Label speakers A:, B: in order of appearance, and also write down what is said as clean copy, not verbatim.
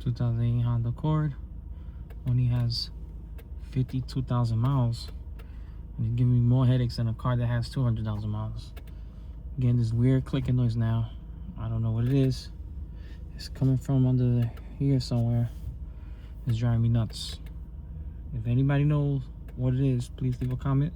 A: 2008 Honda Accord. Only has 52,000 miles. And it's giving me more headaches than a car that has 200,000 miles. Again, this weird clicking noise now. I don't know what it is. It's coming from under here somewhere. It's driving me nuts. If anybody knows what it is, please leave a comment.